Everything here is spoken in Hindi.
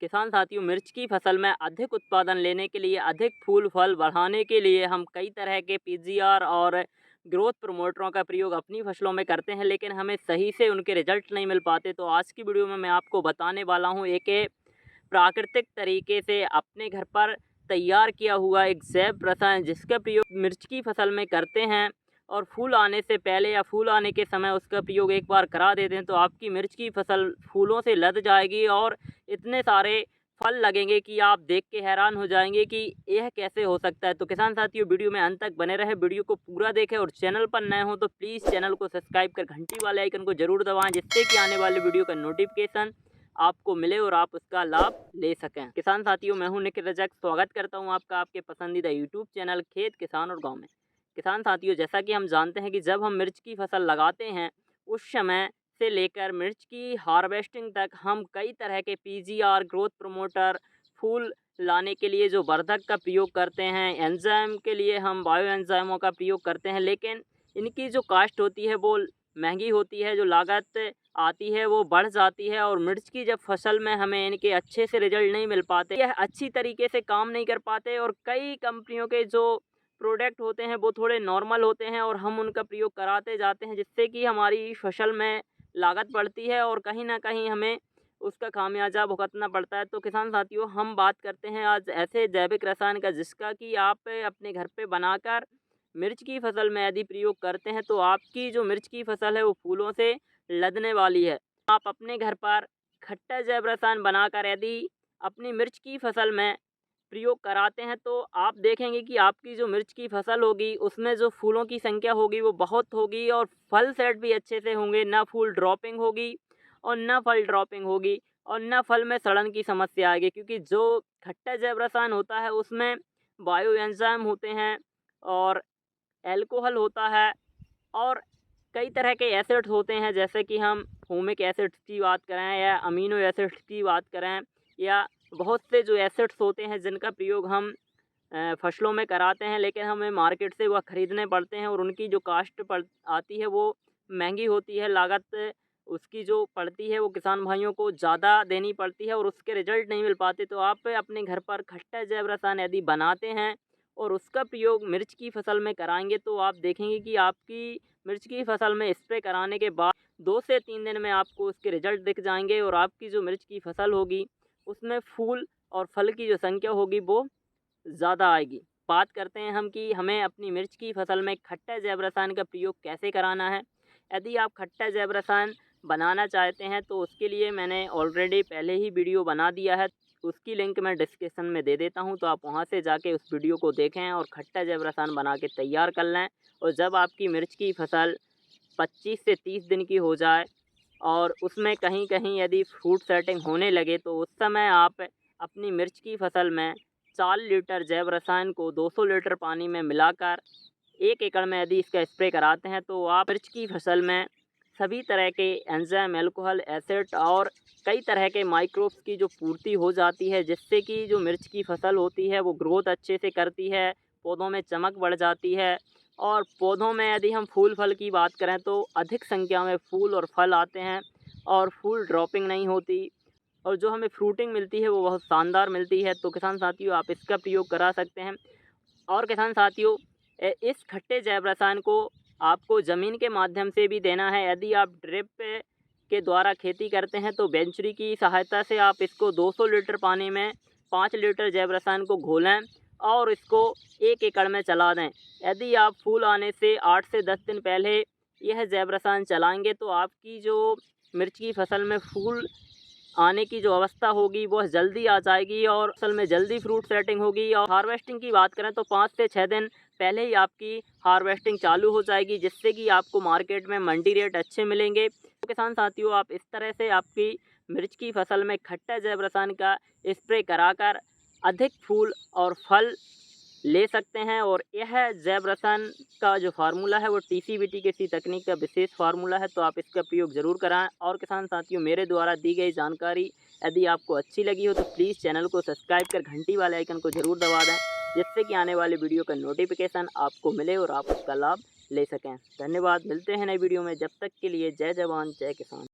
किसान साथियों, मिर्च की फसल में अधिक उत्पादन लेने के लिए, अधिक फूल फल बढ़ाने के लिए हम कई तरह के पीजीआर और ग्रोथ प्रमोटरों का प्रयोग अपनी फसलों में करते हैं, लेकिन हमें सही से उनके रिजल्ट नहीं मिल पाते। तो आज की वीडियो में मैं आपको बताने वाला हूं एक प्राकृतिक तरीके से अपने घर पर तैयार किया हुआ एक जैव रसायन, जिसका प्रयोग मिर्च की फसल में करते हैं और फूल आने से पहले या फूल आने के समय उसका प्रयोग एक बार करा देते हैं तो आपकी मिर्च की फसल फूलों से लद जाएगी और इतने सारे फल लगेंगे कि आप देख के हैरान हो जाएंगे कि यह कैसे हो सकता है। तो किसान साथियों, वीडियो में अंत तक बने रहे, वीडियो को पूरा देखें और चैनल पर नए हो तो प्लीज़ चैनल को सब्सक्राइब कर घंटी वाले आइकन को जरूर दबाएं, जिससे कि आने वाले वीडियो का नोटिफिकेशन आपको मिले और आप उसका लाभ ले सकें। किसान साथियों, मैं हूं निखिल रजक, स्वागत करता हूं आपका आपके पसंदीदा यूट्यूब चैनल खेत किसान और गाँव में। किसान साथियों, जैसा कि हम जानते हैं कि जब हम मिर्च की फसल लगाते हैं उस समय से लेकर मिर्च की हार्वेस्टिंग तक हम कई तरह के पीजीआर, ग्रोथ प्रमोटर, फूल लाने के लिए जो वर्धक का प्रयोग करते हैं, एंजाइम के लिए हम बायो एंजाइमों का प्रयोग करते हैं, लेकिन इनकी जो कास्ट होती है वो महंगी होती है, जो लागत आती है वो बढ़ जाती है और मिर्च की जब फसल में हमें इनके अच्छे से रिजल्ट नहीं मिल पाते, यह अच्छी तरीके से काम नहीं कर पाते और कई कंपनियों के जो प्रोडक्ट होते हैं वो थोड़े नॉर्मल होते हैं और हम उनका प्रयोग कराते जाते हैं, जिससे कि हमारी फसल में लागत बढ़ती है और कहीं न कहीं हमें उसका खामियाजा भुगतना पड़ता है। तो किसान साथियों, हम बात करते हैं आज ऐसे जैविक रसायन का जिसका कि आप अपने घर पे बनाकर मिर्च की फसल में यदि प्रयोग करते हैं तो आपकी जो मिर्च की फसल है वो फूलों से लदने वाली है। आप अपने घर पर खट्टा जैव रसायन बनाकर यदि अपनी मिर्च की फसल में प्रयोग कराते हैं तो आप देखेंगे कि आपकी जो मिर्च की फसल होगी उसमें जो फूलों की संख्या होगी वो बहुत होगी और फल सेट भी अच्छे से होंगे, ना फूल ड्रॉपिंग होगी और ना फल ड्रॉपिंग होगी और ना फल में सड़न की समस्या आएगी, क्योंकि जो खट्टा जैव रसायन होता है उसमें बायो एंजाइम होते हैं और एल्कोहल होता है और कई तरह के एसिड्स होते हैं, जैसे कि हम फोमिक एसिड्स की बात करें या अमीनो एसिड्स की बात करें या बहुत से जो एसिड्स होते हैं जिनका प्रयोग हम फसलों में कराते हैं, लेकिन हमें मार्केट से वह खरीदने पड़ते हैं और उनकी जो कास्ट पड़ आती है वो महंगी होती है। लागत उसकी जो पड़ती है वो किसान भाइयों को ज़्यादा देनी पड़ती है और उसके रिजल्ट नहीं मिल पाते। तो आप अपने घर पर खट्टा जैव रसायन यदि बनाते हैं और उसका प्रयोग मिर्च की फसल में कराएंगे तो आप देखेंगे कि आपकी मिर्च की फसल में स्प्रे कराने के बाद 2 से 3 दिन में आपको उसके रिजल्ट दिख जाएंगे और आपकी जो मिर्च की फसल होगी उसमें फूल और फल की जो संख्या होगी वो ज़्यादा आएगी। बात करते हैं हम कि हमें अपनी मिर्च की फसल में खट्टा जैव रसायन का प्रयोग कैसे कराना है। यदि आप खट्टा जैव रसायन बनाना चाहते हैं तो उसके लिए मैंने ऑलरेडी पहले ही वीडियो बना दिया है, उसकी लिंक मैं डिस्क्रिप्शन में दे देता हूं, तो आप वहां से जाके उस वीडियो को देखें और खट्टा जैव रसायन बना के तैयार कर लें। और जब आपकी मिर्च की फसल 25 से 30 दिन की हो जाए और उसमें कहीं कहीं यदि फ्रूट सेटिंग होने लगे तो उस समय आप अपनी मिर्च की फसल में 4 लीटर जैव रसायन को 200 लीटर पानी में मिलाकर 1 एकड़ में यदि इसका स्प्रे कराते हैं तो आप मिर्च की फसल में सभी तरह के एंजाइम, अल्कोहल, एसिड और कई तरह के माइक्रोब्स की जो पूर्ति हो जाती है, जिससे कि जो मिर्च की फसल होती है वो ग्रोथ अच्छे से करती है, पौधों में चमक बढ़ जाती है और पौधों में यदि हम फूल फल की बात करें तो अधिक संख्या में फूल और फल आते हैं और फूल ड्रॉपिंग नहीं होती और जो हमें फ्रूटिंग मिलती है वो बहुत शानदार मिलती है। तो किसान साथियों, आप इसका प्रयोग करा सकते हैं। और किसान साथियों, इस खट्टे जैव रसायन को आपको ज़मीन के माध्यम से भी देना है। यदि आप ड्रिप के द्वारा खेती करते हैं तो बेंचुरी की सहायता से आप इसको 200 लीटर पानी में 5 लीटर जैव रसायन को घोलें और इसको 1 एकड़ में चला दें। यदि आप फूल आने से 8 से 10 दिन पहले यह जैव रसायन चलाएंगे तो आपकी जो मिर्च की फसल में फूल आने की जो अवस्था होगी वह जल्दी आ जाएगी और असल में जल्दी फ्रूट सेटिंग होगी। और हार्वेस्टिंग की बात करें तो 5 से 6 दिन पहले ही आपकी हार्वेस्टिंग चालू हो जाएगी, जिससे कि आपको मार्केट में मंडी रेट अच्छे मिलेंगे। तो किसान साथियों, आप इस तरह से आपकी मिर्च की फसल में खट्टा जैव रसायन का स्प्रे कराकर अधिक फूल और फल ले सकते हैं। और यह जैव रसायन का जो फार्मूला है वो टीसीबीटी कृषि तकनीक का विशेष फार्मूला है, तो आप इसका प्रयोग ज़रूर कराएं। और किसान साथियों, मेरे द्वारा दी गई जानकारी यदि आपको अच्छी लगी हो तो प्लीज़ चैनल को सब्सक्राइब कर घंटी वाले आइकन को ज़रूर दबा दें, जिससे कि आने वाले वीडियो का नोटिफिकेशन आपको मिले और आप उसका लाभ ले सकें। धन्यवाद, मिलते हैं नई वीडियो में, जब तक के लिए जय जवान जय किसान।